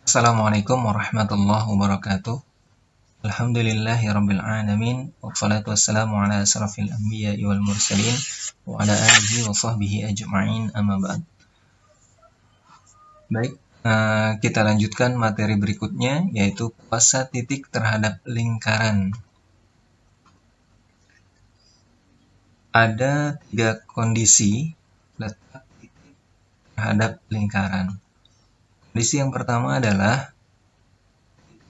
Assalamualaikum warahmatullahi wabarakatuh. Alhamdulillahirabbil alamin wassalatu wassalamu ala asrafil anbiya'i wal mursalin wa ala alihi wa sahbihi ajma'in amma ba'd. Baik, kita lanjutkan materi berikutnya yaitu kuasa titik terhadap lingkaran. Ada 3 kondisi letak titik terhadap lingkaran. Kondisi yang pertama adalah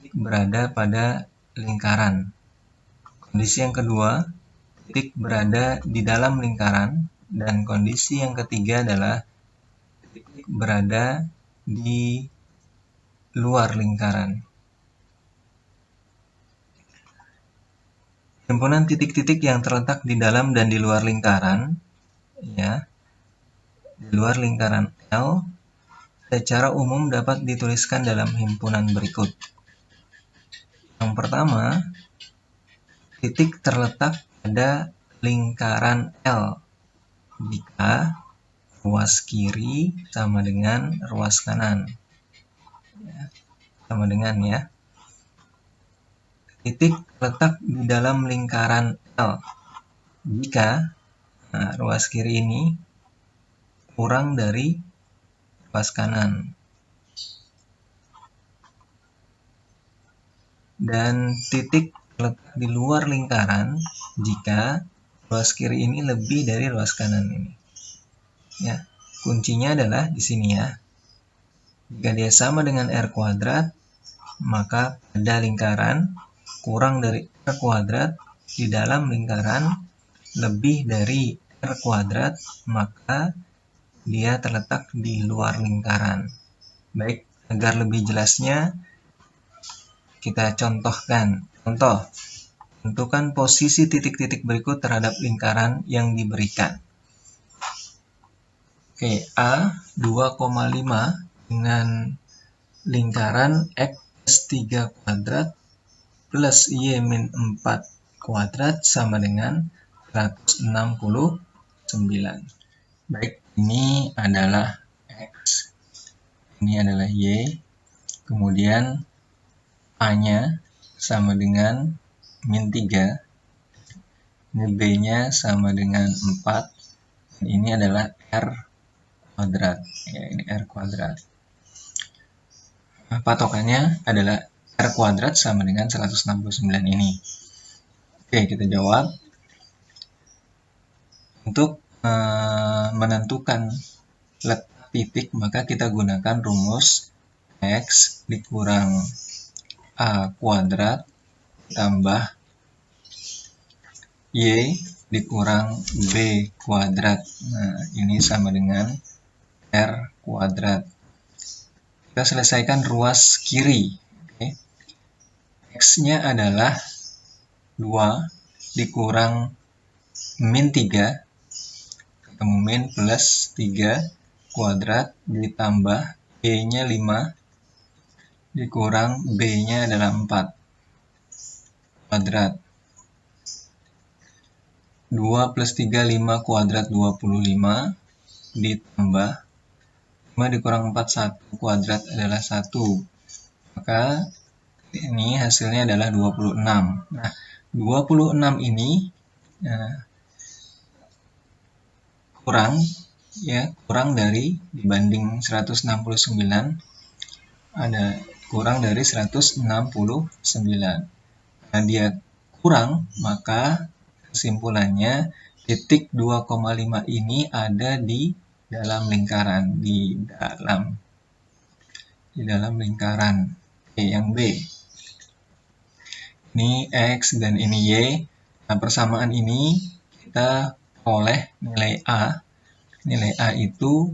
titik berada pada lingkaran. Kondisi yang kedua, titik berada di dalam lingkaran. Dan kondisi yang ketiga adalah titik berada di luar lingkaran. Himpunan titik-titik yang terletak di dalam dan di luar lingkaran, ya, di luar lingkaran L, secara umum dapat dituliskan dalam himpunan berikut. Yang pertama, titik terletak pada lingkaran L jika ruas kiri sama dengan ruas kanan. Sama dengan ya. Titik terletak di dalam lingkaran L jika ruas kiri ini kurang dari ruas kanan. Dan titik terletak di luar lingkaran jika ruas kiri ini lebih dari ruas kanan ini. Ya, kuncinya adalah di sini ya. Jika dia sama dengan R kuadrat, maka pada lingkaran kurang dari R kuadrat, di dalam lingkaran lebih dari R kuadrat, maka dia terletak di luar lingkaran. Baik, agar lebih jelasnya kita contohkan. Contoh, tentukan posisi titik-titik berikut terhadap lingkaran yang diberikan. Oke, A 2,5 dengan lingkaran X 3 kuadrat plus Y min 4 kuadrat sama dengan 169. Baik, ini adalah X, ini adalah Y, kemudian A-nya sama dengan min 3, ini B-nya sama dengan 4, dan ini adalah R kuadrat, ya, ini R kuadrat. Patokannya adalah R kuadrat sama dengan 169 ini. Oke, kita jawab. Untuk menentukan letak titik, maka kita gunakan rumus X dikurang A kuadrat tambah Y dikurang B kuadrat. Nah, ini sama dengan R kuadrat. Kita selesaikan ruas kiri. Oke. X-nya adalah 2 dikurang min 3, ketemu min plus 3 kuadrat ditambah Y-nya 5 dikurang B-nya adalah 4 kuadrat. 2 plus 3, 5 kuadrat 25 ditambah 5 dikurang 4, 1 kuadrat adalah 1. Maka ini hasilnya adalah 26. Nah, 26 ini kurang dari dibanding 169 ada kurang dari 169. Nah, dia kurang, maka kesimpulannya titik 2,5 ini ada di dalam lingkaran, di dalam lingkaran. Oke, yang B. Ini X dan ini Y. Nah, persamaan ini kita oleh nilai A. Nilai A itu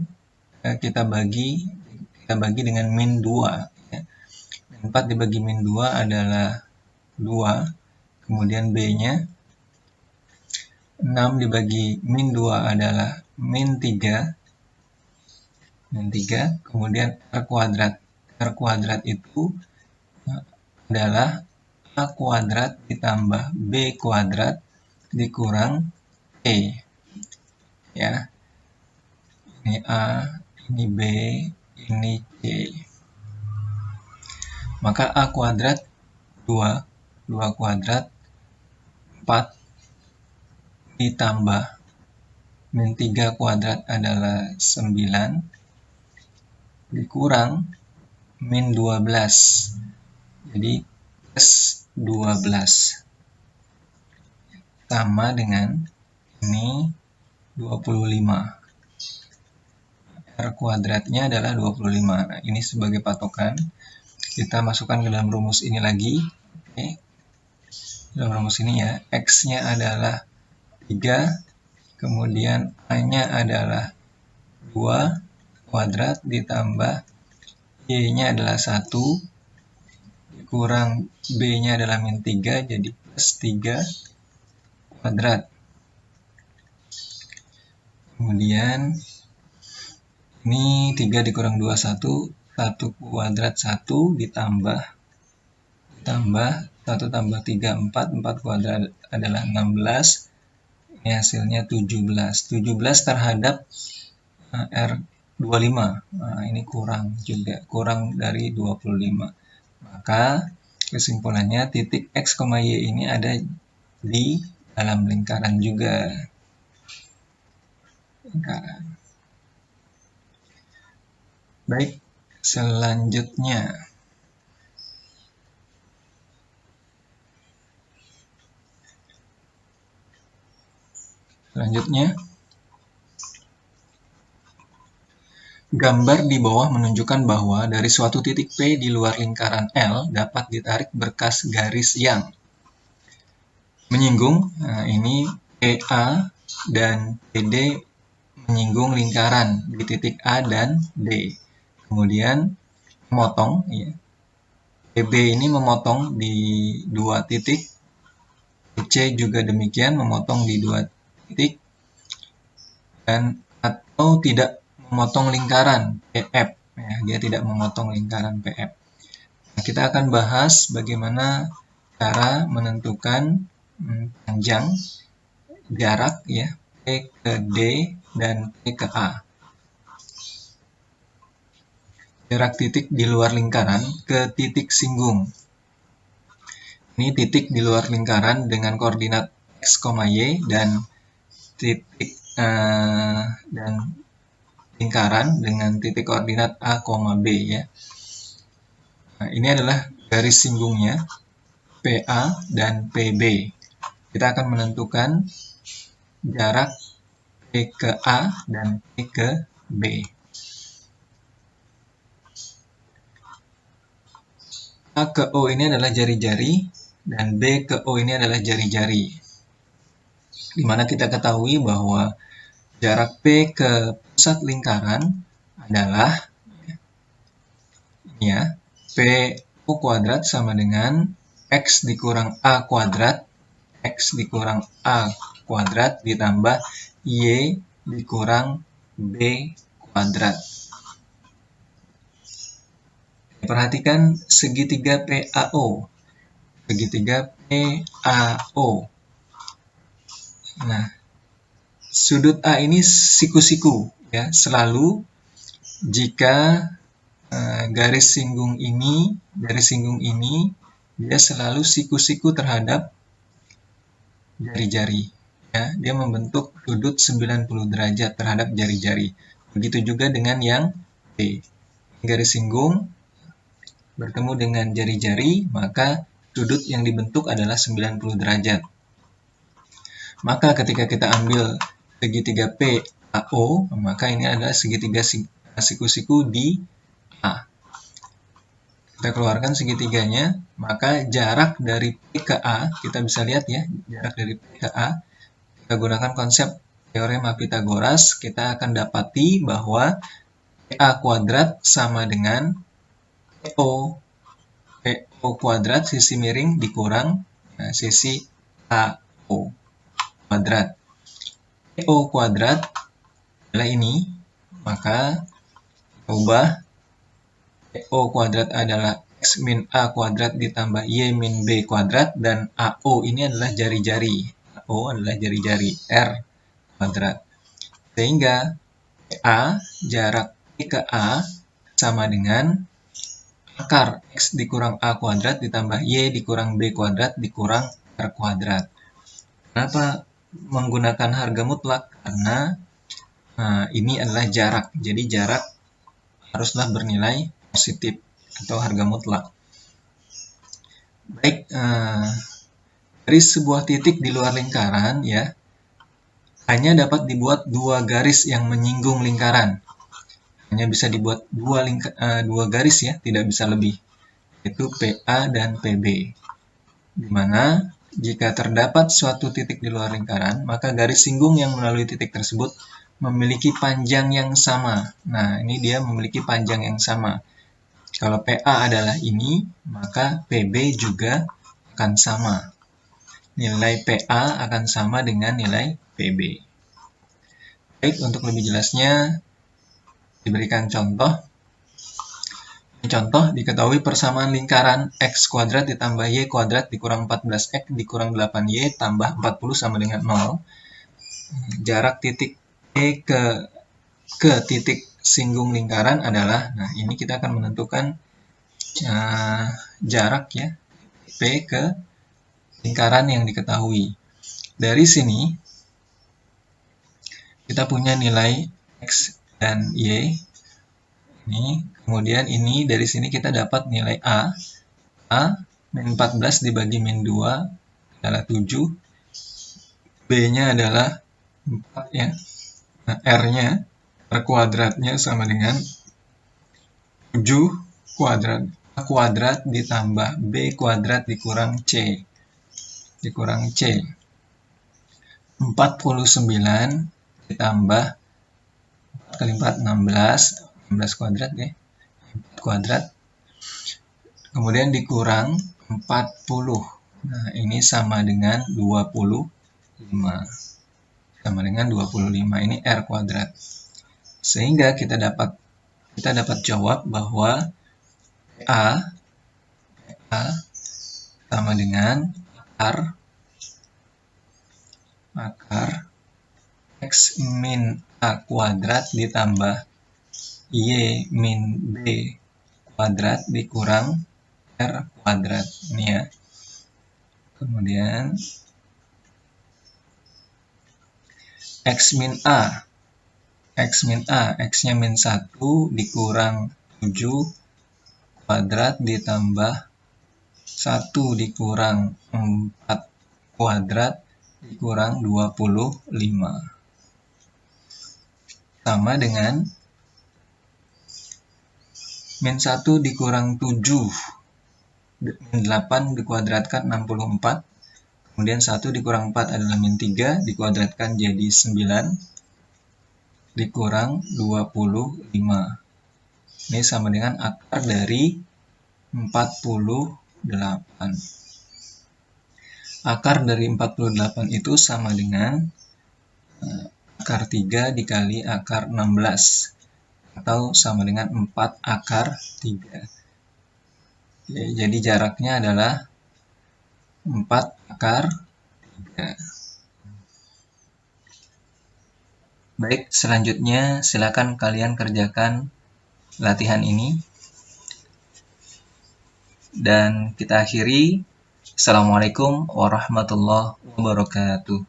kita bagi dengan min 2. Ya. 4 dibagi min 2 adalah 2. Kemudian B-nya 6 dibagi min 2 adalah min 3. Kemudian R kuadrat. R kuadrat itu adalah A kuadrat ditambah B kuadrat dikurang E. Ya. Ini A, ini B, ini C. Maka A kuadrat 2 kuadrat 4 ditambah min 3 kuadrat adalah 9 dikurang min 12. Jadi plus 12 sama dengan ini 25. R kuadratnya adalah 25. Nah, ini sebagai patokan. Kita masukkan ke dalam rumus ini lagi. Oke. Dalam rumus ini ya, X-nya adalah 3, kemudian A-nya adalah 2 kuadrat ditambah Y-nya adalah 1, kurang B-nya adalah min 3, jadi plus 3 kuadrat. Kemudian ini 3 dikurang 2, 1 kuadrat 1 ditambah 1 tambah 3, 4 kuadrat adalah 16. Ini hasilnya 17 terhadap R25. Nah, ini kurang juga, kurang dari 25. Maka kesimpulannya titik X, Y ini ada di dalam lingkaran juga. Baik, selanjutnya. Gambar di bawah menunjukkan bahwa dari suatu titik P di luar lingkaran L dapat ditarik berkas garis yang menyinggung. Nah, ini PA dan PD menyinggung lingkaran di titik A dan D. Kemudian memotong, ya. PB ini memotong di 2 titik. PC juga demikian, memotong di 2 titik. Dan atau tidak memotong lingkaran PF. Ya, dia tidak memotong lingkaran PF. Nah, kita akan bahas bagaimana cara menentukan panjang jarak ya P ke D dan P ke A. Jarak titik di luar lingkaran ke titik singgung. Ini titik di luar lingkaran dengan koordinat X, Y dan titik dan lingkaran dengan titik koordinat A, B ya. Nah, ini adalah garis singgungnya PA dan PB. Kita akan menentukan jarak P ke A dan P ke B. A ke O ini adalah jari-jari dan B ke O ini adalah jari-jari. Dimana kita ketahui bahwa jarak P ke pusat lingkaran adalah ya, PO kuadrat sama dengan X dikurang A kuadrat, X dikurang A kuadrat ditambah Y dikurang B kuadrat. Perhatikan segitiga PAO. Segitiga PAO. Nah, sudut A ini siku-siku ya, selalu jika garis singgung ini dia selalu siku-siku terhadap jari-jari ya, dia membentuk sudut 90 derajat terhadap jari-jari. Begitu juga dengan yang B. Garis singgung bertemu dengan jari-jari, maka sudut yang dibentuk adalah 90 derajat. Maka ketika kita ambil segitiga PAO, maka ini adalah segitiga siku-siku di A. Kita keluarkan segitiganya, maka jarak dari P ke A, kita bisa lihat ya, jarak dari P ke A, kita gunakan konsep teorema Pythagoras, kita akan dapati bahwa PA kuadrat sama dengan PO kuadrat sisi miring dikurang sisi AO kuadrat. PO kuadrat adalah ini, maka ubah PO kuadrat adalah X min A kuadrat ditambah Y min B kuadrat, dan AO ini adalah jari-jari. AO adalah jari-jari R kuadrat. Sehingga PA jarak P ke A sama dengan akar X dikurang A kuadrat ditambah Y dikurang B kuadrat dikurang R kuadrat. Kenapa menggunakan harga mutlak? Karena ini adalah jarak. Jadi jarak haruslah bernilai positif atau harga mutlak. Baik, dari sebuah titik di luar lingkaran ya, hanya dapat dibuat dua garis yang menyinggung lingkaran. Hanya bisa dibuat dua garis ya, tidak bisa lebih, yaitu PA dan PB. Di mana jika terdapat suatu titik di luar lingkaran, maka garis singgung yang melalui titik tersebut memiliki panjang yang sama. Nah, ini dia memiliki panjang yang sama. Kalau PA adalah ini, maka PB juga akan sama. Nilai PA akan sama dengan nilai PB. Baik, untuk lebih jelasnya diberikan contoh. Contoh, diketahui persamaan lingkaran X kuadrat ditambah Y kuadrat dikurang 14X dikurang 8Y tambah 40 sama dengan 0. Jarak titik E ke titik singgung lingkaran adalah, nah ini kita akan menentukan jarak ya, P ke lingkaran yang diketahui. Dari sini, kita punya nilai X dan Y. Ini, kemudian ini dari sini kita dapat nilai A. A min 14 dibagi min 2 adalah 7. B-nya adalah 4 ya. Nah, R-nya, R kuadratnya sama dengan 7 kuadrat. A kuadrat ditambah B kuadrat dikurang C. Dikurang C. 49 ditambah 4 kali 4, 16 kuadrat ya. 4 kuadrat. Kemudian dikurang 40. Nah, ini sama dengan 25. Sama dengan 25. Ini R kuadrat. Sehingga kita dapat jawab bahwa A sama dengan akar X min A kuadrat ditambah Y min B kuadrat dikurang R kuadrat. Ini ya. Kemudian X min A. X-nya min 1 dikurang 7 kuadrat ditambah 1 dikurang 4 kuadrat dikurang 25. Sama dengan min 1 dikurang 7, min 8 dikuadratkan 64, kemudian 1 dikurang 4 adalah min 3, dikuadratkan jadi 9, dikurang 25. Ini sama dengan akar dari 48. Akar dari 48 itu sama dengan akar 3 dikali akar 16. Atau sama dengan 4 akar 3. Jadi jaraknya adalah 4 akar 3. Baik, selanjutnya silakan kalian kerjakan latihan ini. Dan kita akhiri. Assalamualaikum warahmatullahi wabarakatuh.